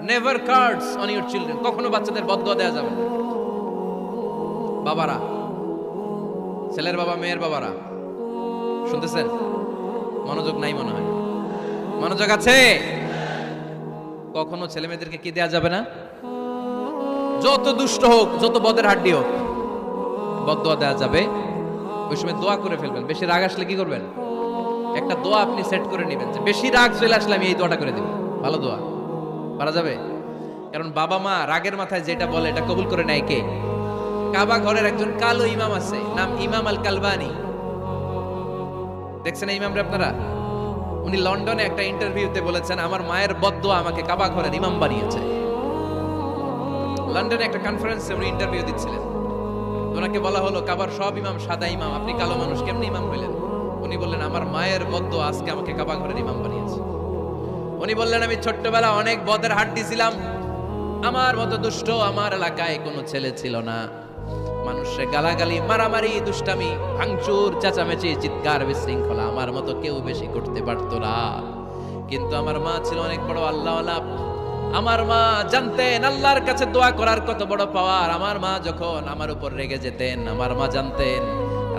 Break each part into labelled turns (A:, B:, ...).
A: Never cards on your children. কখনো বাচ্চাদের বদদোয়া দেওয়া যাবে না। বাবারা, ছেলের বাবা মেয়ের বাবারা শুনতেছেন? মনোযোগ নাই মনে হয়। মনোযোগ আছে? কখনো ছেলে মেয়েদেরকে কি দেয়া যাবে না? যত দুষ্ট হোক, যত বদের হাড্ডি হোক, বদদোয়া দেওয়া যাবে। ওই সময় দোয়া করে ফেলবেন। বেশি রাগ আসলে কি করবেন? একটা দোয়া আপনি সেট করে নেবেন যে বেশি রাগ চলে আসলে আমি এই দোয়াটা করে দেব। ভালো দোয়া পারা যাবে? কারণ বাবা মা রাগের মাথায় যেটা বলে এটা কবুল করে নেয় কে? কাবা ঘরের একজন কালো ইমাম আছে, নাম ইমাম আল কালবানি। দেখছেন এই ইমামরে আপনারা? উনি লন্ডনে একটা ইন্টারভিউতে বলেছেন, আমার মায়ের বদদোয়া আমাকে কাবা ঘরের ইমাম বানিয়েছে। লন্ডনে একটা কনফারেন্সে উনি ইন্টারভিউ দিচ্ছিলেন। ওনাকে বলা হলো, কাবার সব ইমাম সাদা ইমাম, আপনি কালো মানুষ, কেমনে ইমাম হইলেন? উনি বললেন, আমার মায়ের বদদোয়া আজকে আমাকে কাবা ঘরের ইমাম বানিয়েছে। উনি বললেন, আমি ছোট্টবেলা অনেক বদের হাড্ডি ছিলাম, আমার মতো দুষ্ট আমার এলাকায় কোনো ছেলে ছিল না। মানুষের গালাগালি, মারামারি, দুষ্টামি, ভাঙচুর, চেঁচামেচি, চিৎকার, বিশৃঙ্খলা আমার মতো কেউ বেশি করতে পারতো না। কিন্তু আমার মা ছিল অনেক বড় আল্লাহওয়ালা। আমার মা জানতেন আল্লাহর কাছে দোয়া করার কত বড় পাওয়ার। আমার মা যখন আমার উপর রেগে যেতেন, আমার মা জানতেন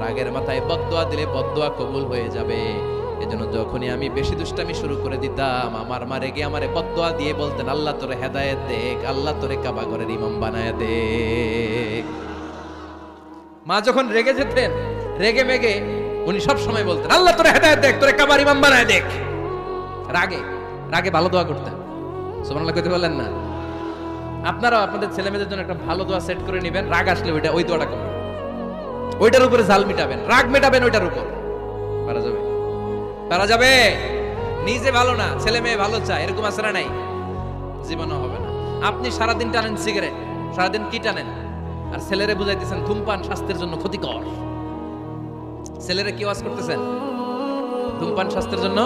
A: রাগের মাথায় বদদোয়া দিলে বদদোয়া কবুল হয়ে যাবে। এজন্য যখনই আমি বেশি দুষ্টামি শুরু করে দিতাম, আমার মা রেগে আমারে বদদোয়া দিয়ে বলতেন, আল্লাহ তোরে হেদায়েত দেখ, আল্লাহ তোরে কাবা ঘরের ইমাম বানায় দে। মা যখন রেগে যেতেন, রেগে মেগে উনি সব সময় বলতেন, আল্লাহ তোরে হেদায়েত দেখ, তোরে কাবার ইমাম বানায় দেখ। রাগে রাগে ভালো দোয়া করতেন। সুবহানাল্লাহ কইতে বলেন না? আপনারাও আপনাদের ছেলে মেয়েদের জন্য একটা ভালো দোয়া সেট করে নেবেন। রাগ আসলে ওই দোয়াটা করবেন, ওইটার উপরে জাল মিটাবেন, রাগ মেটাবেন ওইটার উপর। পারা যাবে? পারা যাবে? নিজে ভালো না, ছেলে মেয়ে ভালো চায়, এরকম আছে না? নাই, জীবনও হবে না। আপনি সারাদিন টানেন সিগারেট, সারাদিন কি টানেন, আর ছেলেরে বুঝাইতেছেন ধূমপান স্বাস্থ্যের জন্য ক্ষতিকর। ছেলেরে কি ওয়াজ করতেছেন? ধূমপান স্বাস্থ্যের জন্য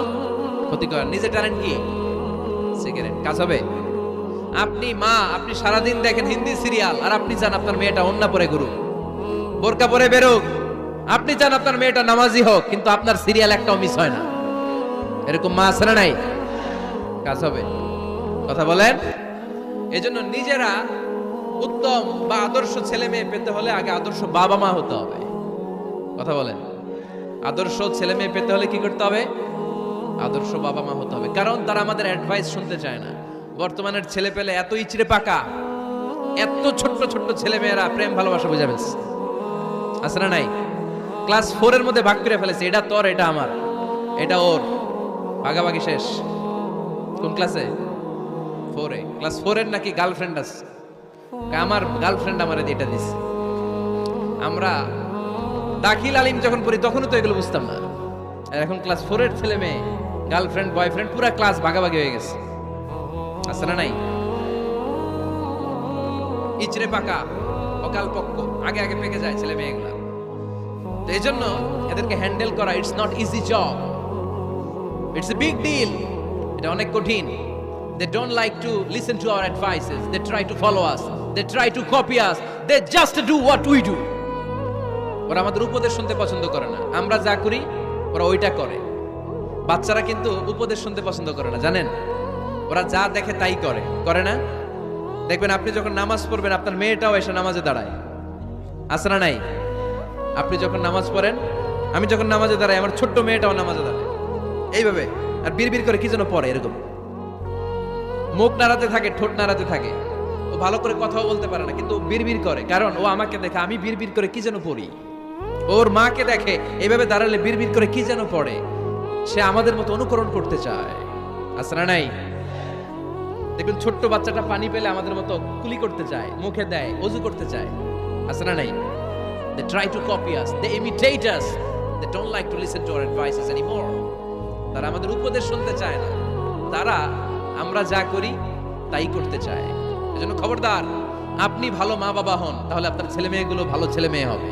A: ক্ষতিকর। নিজে টানেন কি? সিগারেট। কাজ হবে? আপনি মা, আপনি সারাদিন দেখেন হিন্দি সিরিয়াল, আর আপনি চান আপনার মেয়েটা ওন্না পরে ঘুরুক, বোরকা পরে বেরোক। আপনি চান আপনার মেয়েটা নামাজি হোক, কিন্তু আপনার সিরিয়াল একটাও মিস হয় না। এরকম মা আছে না? নাই? কাজ হবে? কথা বলেন। এজন্য নিজেরা উত্তম বা আদর্শ ছেলে মেয়ে পেতে হলে আগে আদর্শ বাবা মা হতে হবে। কথা বলেন। আদর্শ ছেলে মেয়ে পেতে হলে কি করতে হবে? আদর্শ বাবা মা হতে হবে। কারণ তারা আমাদের অ্যাডভাইস শুনতে চায় না। বর্তমানের ছেলে পেলে এত ইচড়ে পাকা, এত ছোট্ট ছোট্ট ছেলে মেয়েরা প্রেম ভালোবাসা বুঝাবে আছে না? নাই? ক্লাস 4 এর মধ্যে ভাগ করে ফেলেছে, এটা তোর, এটা আমার, এটা ওর, ভাগাভাগি শেষ। কোন ক্লাসে? 4 এ। ক্লাস 4 এর নাকি গার্লফ্রেন্ড আছে, আমার গার্লফ্রেন্ড আমারে এটা দিছে। আমরা দাখিল আলিম যখন পড়ি তখনও তো এগুলো বুঝতাম না। আর এখন ক্লাস 4 এর ছেলে মেয়ে গার্লফ্রেন্ড বয়ফ্রেন্ড পুরা ক্লাস ভাগাভাগি হয়ে গেছে। আছে না? নাই? ইচড়ে পাকা, অকাল পক্ক, আগে আগে পেকে যায় ছেলে মেয়েগুলা। তো এই জন্য এদেরকে হ্যান্ডেল করা, it's not easy job, it's a big deal. এটা অনেক কঠিন। They don't like to listen to our advices. They try to follow us. They try to copy us. They just do what we do. ওরা আমাদের উপদেশ শুনতে পছন্দ করে না। আমরা যা করি ওরা ওইটা করে। বাচ্চারা কিন্তু উপদেশ শুনতে পছন্দ করে না, জানেন? ওরা যা দেখে তাই করে, করে না? দেখবেন আপনি যখন নামাজ পড়বেন, আপনার মেয়েটাও এসে নামাজে দাঁড়ায়। আছে না? নাই? আপনি যখন নামাজ পড়েন, আমি যখন নামাজে দাঁড়াই, আমার ছোট্ট মেয়েটাও নামাজে দাঁড়ায় এইভাবে, আর বিড়বিড় করে কি যেন পড়ে, এরকম মুখ নাড়াতে থাকে, ঠোঁট নাড়াতে থাকে। ও ভালো করে কথাও বলতে পারে না, কিন্তু বিড়বিড় করে, কারণ ও আমাকে দেখে আমি বিড়বিড় করে কি যেন পড়ি। ওর মাকে দেখে এইভাবে দাঁড়ালে বিড়বিড় করে কি যেন পড়ে। সে আমাদের মতো অনুকরণ করতে চায়। আছে না? নাই? দেখবেন ছোট্ট বাচ্চাটা পানি পেলে আমাদের মতো কুলি করতে চায়, মুখে দেয়, ওযু করতে চায়। আছে না? নাই? They try to copy us, they imitate us, they don't like to listen to our advices anymore. তারা আমাদের উপদেশ শুনতে চায় না, তারা আমরা যা করি তাই করতে চায়। এজন্য খবরদার, আপনি ভালো মা বাবা হন, তাহলে আপনার ছেলে মেয়েগুলো ভালো ছেলে মেয়ে হবে।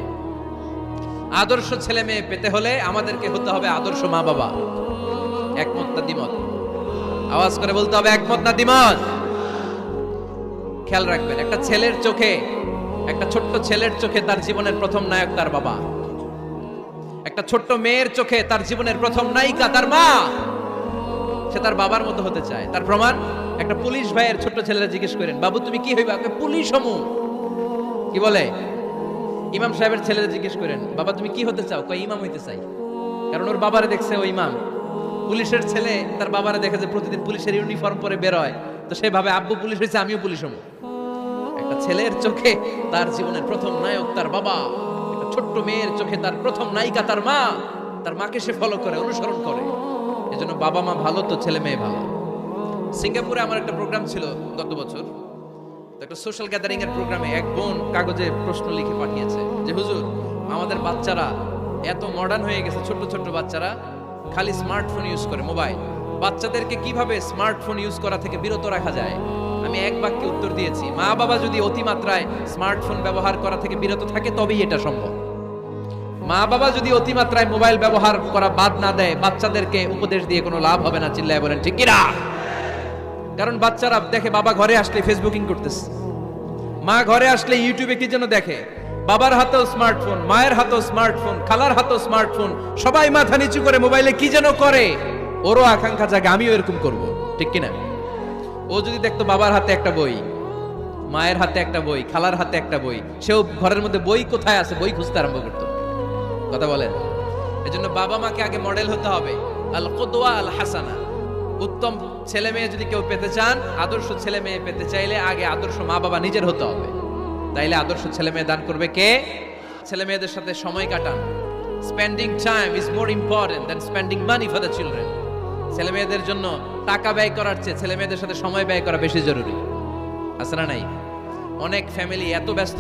A: আদর্শ ছেলে মেয়ে পেতে হলে আমাদেরকে হতে হবে আদর্শ মা বাবা। একমত না দ্বিমত? আওয়াজ করে বলতে হবে, একমত না দ্বিমত? খেয়াল রাখবেন, একটা ছেলের চোখে, একটা ছোট্ট ছেলের চোখে তার জীবনের প্রথম নায়ক তার বাবা। একটা ছোট্ট মেয়ের চোখে তার জীবনের প্রথম নায়িকা তার মা। সে তার বাবার মতো হতে চায়। তার প্রমাণ, একটা পুলিশ ভাইয়ের ছোট্ট ছেলেরা জিজ্ঞেস করেন, বাবু তুমি কি হইবা? পুলিশ হমু। কি বলে? ইমাম সাহেবের ছেলেরা জিজ্ঞেস করেন, বাবা তুমি কি হতে চাও? কয় ইমাম হইতে চাই। কারণ ওর বাবারে দেখছে ও ইমাম। পুলিশের ছেলে তার বাবারে দেখে যে প্রতিদিন পুলিশের ইউনিফর্ম পরে বের হয়, তো সেভাবে আব্বু পুলিশ হয়েছে, আমিও পুলিশ হবো। একটা ছেলের চোখে তার জীবনের প্রথম নায়ক তার বাবা, একটা ছোট্ট মেয়ের চোখে তার প্রথম নায়িকা তার মা। তার মাকে সে ফলো করে, অনুসরণ করে। এজন্য বাবা মা ভালো তো ছেলে মেয়ে ভালো। সিঙ্গাপুরে আমার একটা প্রোগ্রাম ছিল গত বছর, তো একটা সোশ্যাল গ্যাদারিং এর প্রোগ্রামে এক বোন কাগজে প্রশ্ন লিখে পাঠিয়েছে যে হুজুর, আমাদের বাচ্চারা এত মডার্ন হয়ে গেছে, ছোট্ট ছোট্ট বাচ্চারা খালি স্মার্টফোন ইউজ করে, মোবাইল। বাচ্চাদেরকে কিভাবে স্মার্টফোন ইউজ করা থেকে বিরত রাখা যায়? আমি এক বাক্যে উত্তর দিয়েছি, মা বাবা যদি অতিমাত্রায় স্মার্টফোন ব্যবহার করা থেকে বিরত থাকে তবেই এটা সম্ভব। মা বাবা যদি অতিমাত্রায় মোবাইল ব্যবহার করা বাদ না দেয়, বাচ্চাদেরকে উপদেশ দিয়ে কোনো লাভ হবে না। চিল্লায় বলেন ঠিক কিনা? কারণ বাচ্চারা দেখে বাবা ঘরে আসলে ফেসবুকিং করতেছে, মা ঘরে আসলে ইউটিউবে কি যেন দেখে, বাবার হাতেও স্মার্টফোন, মায়ের হাতেও স্মার্টফোন, খালার হাতেও স্মার্টফোন, সবাই মাথা নিচু করে মোবাইলে কি যেন করে। ওরও আকাঙ্ক্ষা জাগে আমিও এরকম করব, ঠিক কিনা? ও যদি দেখতো বাবার হাতে একটা বই, মায়ের হাতে একটা বই, খালার হাতে একটা বই, সেও ঘরের মধ্যে বই কোথায় আছে বই খুঁজতে আরম্ভ করতো। কথা বলেন? এজন্য বাবা মাকে আগে মডেল হতে হবে, আল কুদওয়া আল হাসানা। উত্তম ছেলে মেয়ে যদি কেউ পেতে চান, আদর্শ ছেলে মেয়ে পেতে চাইলে আগে আদর্শ মা বাবা নিজের হতে হবে। তাইলে আদর্শ ছেলে মেয়ে দান করবে কে? ছেলে মেয়েদের সাথে সময় কাটান। Spending time is more important than spending money for the children. ছেলে মেয়েদের জন্য টাকা ব্যয় করার চেয়ে ছেলে মেয়েদের সাথে সময় ব্যয় করা বেশি জরুরি। আছে না নাই? অনেক ফ্যামিলি এত ব্যস্ত